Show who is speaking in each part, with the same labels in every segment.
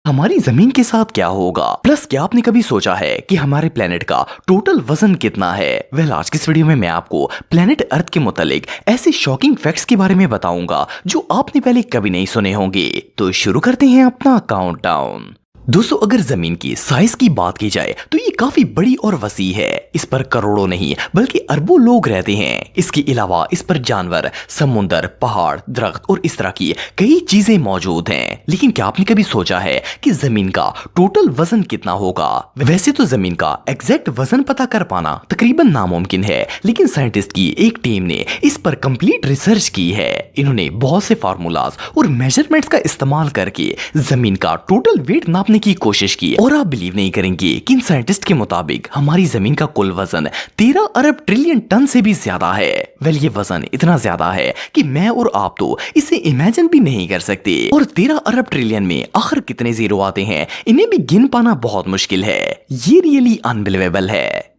Speaker 1: हमारी जमीन के साथ क्या होगा। प्लस क्या आपने कभी सोचा है कि हमारे प्लेनेट का टोटल वजन कितना है। आज की इस वीडियो में मैं आपको प्लेनेट अर्थ के मुतालिक ऐसे शॉकिंग फैक्ट्स के बारे में बताऊंगा जो आपने पहले कभी नहीं सुने होंगे। तो शुरू करते हैं अपना काउंटडाउन। दोस्तों, अगर जमीन की साइज की बात की जाए तो ये काफी बड़ी और वसी है। इस पर करोड़ों नहीं बल्कि अरबों लोग रहते हैं। इसके अलावा इस पर जानवर, समुंदर, पहाड़, दरख्त और इस तरह की कई चीजें मौजूद हैं। लेकिन क्या आपने कभी सोचा है कि जमीन का टोटल वजन कितना होगा। वैसे तो जमीन का एग्जैक्ट वजन पता कर पाना तकरीबन नामुमकिन है, लेकिन साइंटिस्ट की एक टीम ने इस पर कंप्लीट रिसर्च की है। इन्होंने बहुत से फार्मूलाज और मेजरमेंट्स का इस्तेमाल करके जमीन का टोटल वेट नापने की कोशिश की। और आप बिलीव नहीं करेंगे कि इन साइंटिस्ट के मुताबिक हमारी जमीन का कुल वजन 13 अरब ट्रिलियन टन से भी ज्यादा है। ये वजन इतना ज्यादा है कि मैं और आप तो इसे इमेजिन भी नहीं कर सकते। और 13 अरब ट्रिलियन में आखिर कितने जीरो आते हैं, इन्हें भी गिन पाना बहुत मुश्किल है। ये रियली अनबिलीवेबल है।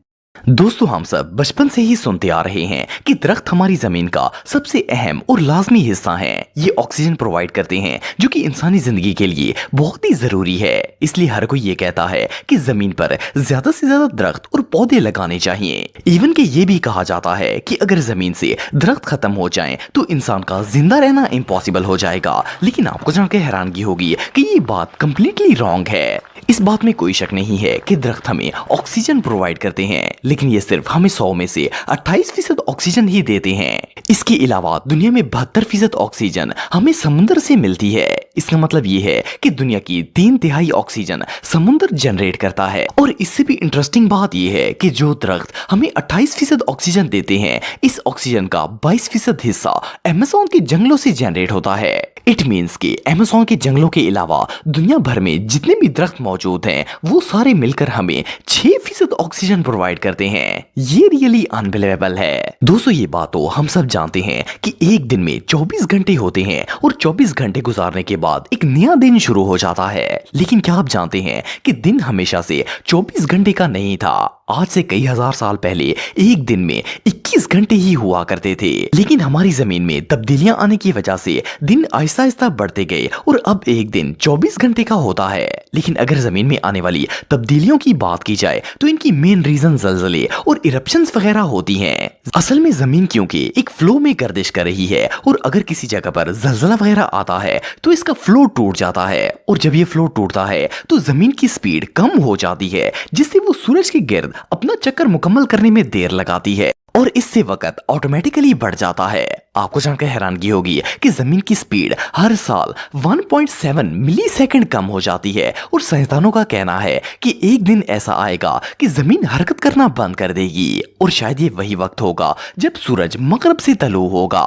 Speaker 1: दोस्तों, हम सब बचपन से ही सुनते आ रहे हैं कि दरख्त हमारी जमीन का सबसे अहम और लाजमी हिस्सा हैं। ये ऑक्सीजन प्रोवाइड करते हैं जो कि इंसानी जिंदगी के लिए बहुत ही जरूरी है। इसलिए हर कोई ये कहता है कि जमीन पर ज्यादा से ज्यादा दरख्त और पौधे लगाने चाहिए। इवन कि ये भी कहा जाता है कि अगर जमीन से दरख्त खत्म हो जाएं तो इंसान का जिंदा रहना इम्पॉसिबल हो जाएगा। लेकिन आपको जानकर हैरानगी होगी कि ये बात कंप्लीटली रॉन्ग है। इस बात में कोई शक नहीं है कि दरख्त हमें ऑक्सीजन प्रोवाइड करते हैं, लेकिन ये सिर्फ हमें 100 में से 28% ऑक्सीजन ही देते हैं। इसके अलावा दुनिया में 72% ऑक्सीजन हमें समुद्र से मिलती है। इसका मतलब ये है कि दुनिया की 3/3 ऑक्सीजन समुद्र जनरेट करता है। और इससे भी इंटरेस्टिंग बात यह है कि जो दरख्त हमें 28% ऑक्सीजन देते हैं, इस ऑक्सीजन का 22% हिस्सा अमेज़न के जंगलों से जनरेट होता है। इट मीन्स कि अमेज़न के जंगलों के अलावा दुनिया भर में जितने भी दरख्त मौजूद हैं, वो सारे मिलकर हमें 6% ऑक्सीजन प्रोवाइड करते हैं। ये रियली अनबिलीवेबल है। दोस्तों, ये बात तो हम सब जानते हैं कि एक दिन में 24 घंटे होते हैं और 24 घंटे गुजारने के बाद एक नया दिन शुरू हो जाता है। लेकिन क्या आप जानते हैं कि दिन हमेशा से 24 घंटे का नहीं था। आज से कई हजार साल पहले एक दिन में 21 घंटे ही हुआ करते थे। लेकिन हमारी जमीन में तब्दीलियां आने की वजह से दिन आहिस्ता आहिस्ता बढ़ते गए और अब एक दिन 24 घंटे का होता है। लेकिन अगर जमीन में आने वाली तब्दीलियों की बात की जाए तो इनकी मेन रीजन जलजले और इरप्शंस वगैरह होती हैं। असल में जमीन क्योंकि एक फ्लो में गर्दिश कर रही है और अगर किसी जगह पर जलजला वगैरह आता है तो इसका फ्लो टूट जाता है। और जब ये फ्लो टूटता है तो जमीन की स्पीड कम हो जाती है, जिससे वो सूरज के गिर्द अपना चक्कर मुकम्मल करने में देर लगाती है और इससे वक्त ऑटोमेटिकली बढ़ जाता है। आपको जानकर हैरानगी होगी कि जमीन की स्पीड हर साल 1.7 मिलीसेकंड कम हो जाती है। और साइंसदानों का कहना है कि एक दिन ऐसा आएगा कि जमीन हरकत करना बंद कर देगी और शायद ये वही वक्त होगा जब सूरज मगरब से तलू होगा।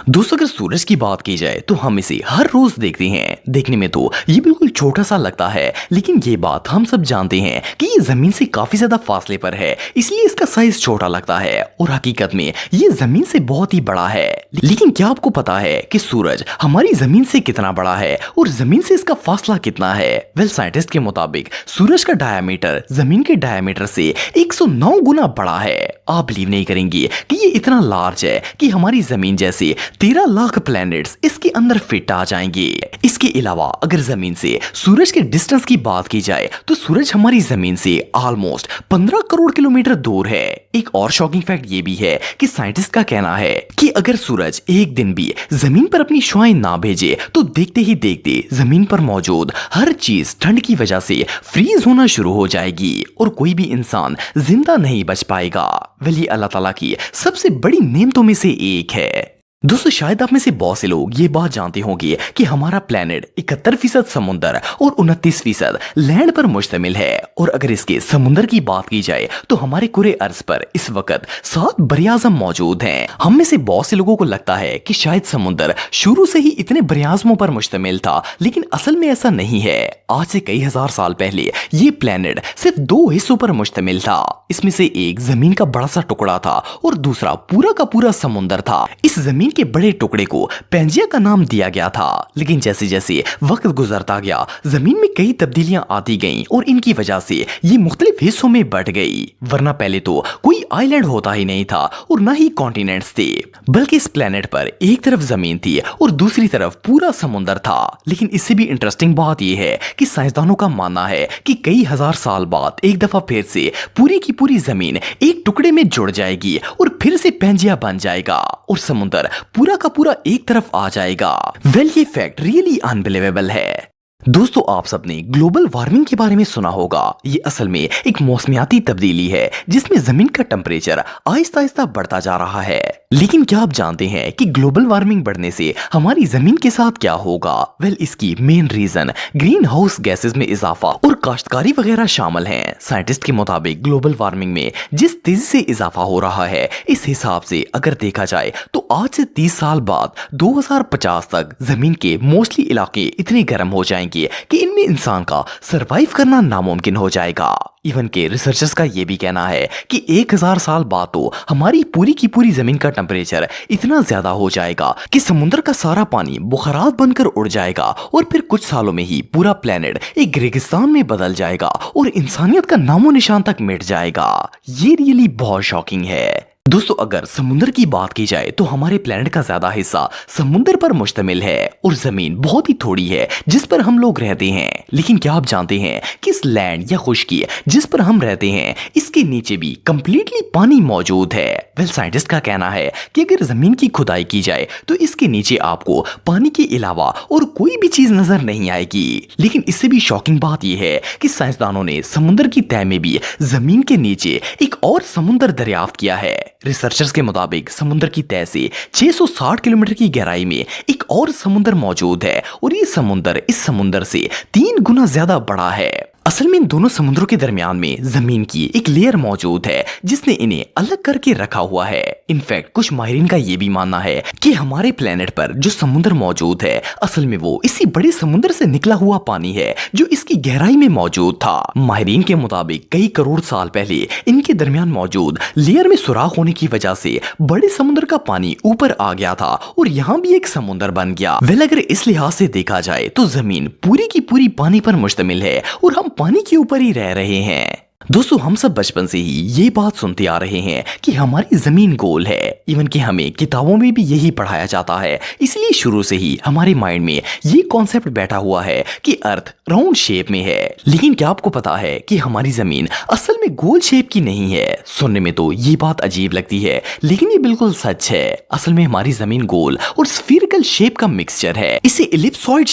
Speaker 1: दोस्तों, अगर सूरज की बात की जाए तो हम इसे हर रोज देखते हैं। देखने में तो ये बिल्कुल छोटा सा लगता है, लेकिन ये बात हम सब जानते हैं कि ये जमीन से काफी ज्यादा फासले पर है, इसलिए इसका साइज छोटा लगता है। और हकीकत में ये जमीन से बहुत ही बड़ा है। लेकिन क्या आपको पता है कि सूरज हमारी जमीन से कितना बड़ा है और जमीन से इसका फासला कितना है। साइंटिस्ट के मुताबिक सूरज का डायमीटर जमीन के डायमीटर से 109 गुना बड़ा है। आप बिलीव नहीं करेंगे कि ये इतना लार्ज है कि हमारी जमीन जैसे 13 लाख प्लैनेट्स इसके अंदर फिट आ जाएंगे। इसके अलावा अगर जमीन से सूरज के डिस्टेंस की बात की जाए तो सूरज हमारी जमीन से ऑलमोस्ट 15 करोड़ किलोमीटर दूर है। एक और शॉकिंग फैक्ट ये भी है कि साइंटिस्ट का कहना है कि अगर सूरज एक दिन भी जमीन पर अपनी शुआएं ना भेजे तो देखते ही देखते जमीन पर मौजूद हर चीज ठंड की वजह से फ्रीज होना शुरू हो जाएगी और कोई भी इंसान जिंदा नहीं बच पाएगा। ये अल्लाह ताला की सबसे बड़ी नेमतों में से एक है। दोस्तों, शायद आप में से बहुत से लोग ये बात जानते होंगे कि हमारा प्लेनेट 71% समुंदर और 29% लैंड पर मुश्तमिल है। और अगर इसके समुंदर की बात की जाए तो हमारे कुरे अर्ज पर इस वक्त 7 बरियाज़म मौजूद हैं। हम में से बहुत से लोगों को लगता है कि शायद समुंदर शुरू से ही इतने बरियाज़मों पर मुश्तमिल था, लेकिन असल में ऐसा नहीं है। आज से कई हजार साल पहले ये प्लेनेट सिर्फ 2 हिस्सों पर मुश्तमिल था। इसमें से एक जमीन का बड़ा सा टुकड़ा था और दूसरा पूरा का पूरा समुंदर था। इस जमीन के बड़े टुकड़े को पैंजिया का नाम दिया गया था। लेकिन जैसे जैसे वक्त गुजरता गया जमीन में कई तब्दीलियां आती गईं और इनकी वजह से ये मुख्तलिफ हिस्सों में बट गई। वरना पहले तो कोई आइलैंड होता ही नहीं था और ना ही कॉन्टिनेंट्स थे, बल्कि इस प्लेनेट पर एक तरफ जमीन थी और दूसरी तरफ पूरा समुंदर था। लेकिन इससे भी इंटरेस्टिंग बात यह है कि साइंसदानों का मानना है कि कई हजार साल बाद एक दफा फिर से पूरी की पूरी जमीन एक टुकड़े में जुड़ जाएगी और फिर से पैंजिया बन जाएगा और समुंदर पूरा का पूरा एक तरफ आ जाएगा। वेल, ये फैक्ट रियली अनबिलीवेबल है। दोस्तों, आप सबने ग्लोबल वार्मिंग के बारे में सुना होगा। ये असल में एक मौसमियाती तब्दीली है जिसमें जमीन का टेम्परेचर आहिस्ता आहिस्ता बढ़ता जा रहा है। लेकिन क्या आप जानते हैं कि ग्लोबल वार्मिंग बढ़ने से हमारी जमीन के साथ क्या होगा? वेल, इसकी main reason green house gases में इजाफा और काश्तकारी वगैरह शामिल हैं। साइंटिस्ट के मुताबिक ग्लोबल वार्मिंग में जिस तेजी से इजाफा हो रहा है, इस हिसाब से अगर देखा जाए तो आज से 30 साल बाद 2050 तक जमीन के मोस्टली इलाके इतने गर्म हो जाएंगे कि इनमें इंसान का सरवाइव करना नामुमकिन हो जाएगा। इवन के रिसर्चर्स का यह भी कहना है कि 1000 साल बाद तो हमारी पूरी की पूरी जमीन का टेम्परेचर इतना ज्यादा हो जाएगा कि समुद्र का सारा पानी बुखारात बनकर उड़ जाएगा और फिर कुछ सालों में ही पूरा प्लेनेट एक रेगिस्तान में बदल जाएगा और इंसानियत का नामो निशान तक मिट जाएगा। ये रियली बहुत शॉकिंग है। दोस्तों, अगर समुद्र की बात की जाए तो हमारे प्लेनेट का ज्यादा हिस्सा समुद्र पर मुश्तमिल है और जमीन बहुत ही थोड़ी है जिस पर हम लोग रहते हैं। लेकिन क्या आप जानते हैं कि इस लैंड या खुश्की जिस पर हम रहते हैं इसके नीचे भी कंप्लीटली पानी मौजूद है। वेल, साइंटिस्ट का कहना है कि अगर जमीन की खुदाई की जाए तो इसके नीचे आपको पानी के अलावा और कोई भी चीज नजर नहीं आएगी। लेकिन इससे भी शॉकिंग बात यह है कि साइंसदानों ने समुद्र की तह में भी जमीन के नीचे एक और समुद्र दरियाफ्त किया है। रिसर्चर्स के मुताबिक समुद्र की तह से 660 किलोमीटर की गहराई में एक और समुद्र मौजूद है और ये समुद्र इस समुद्र से 3 गुना ज्यादा बड़ा है। असल में इन दोनों समुद्रों के दरमियान में जमीन की एक लेयर मौजूद है जिसने इन्हें अलग करके रखा हुआ है। इनफैक्ट कुछ माहिरीन का यह भी मानना है कि हमारे प्लेनेट पर जो समुद्र मौजूद है असल में वो इसी बड़े समुद्र से निकला हुआ पानी है जो इसकी गहराई में मौजूद था। माहिरीन के मुताबिक कई करोड़ साल पहले इनके दरमियान मौजूद लेयर में सुराख होने की वजह से बड़े समुद्र का पानी ऊपर आ गया था और यहाँ भी एक समुद्र बन गया। वेल, अगर इस लिहाज से देखा जाए तो जमीन पूरी की पूरी पानी पर मुश्तमिल है और हम पानी के ऊपर ही रह रहे हैं। दोस्तों, हम सब बचपन से ही ये बात सुनते आ रहे हैं कि हमारी जमीन गोल है। इवन कि हमें किताबों में भी यही पढ़ाया जाता है। इसलिए शुरू से ही हमारे माइंड में ये कॉन्सेप्ट बैठा हुआ है कि अर्थ राउंड शेप में है। लेकिन क्या आपको पता है कि हमारी जमीन असल में गोल शेप की नहीं है? सुनने में तो ये बात अजीब लगती है लेकिन ये बिल्कुल सच है। असल में हमारी जमीन गोल और स्फीरिकल शेप का मिक्सचर है। इसे एलिप्सॉइड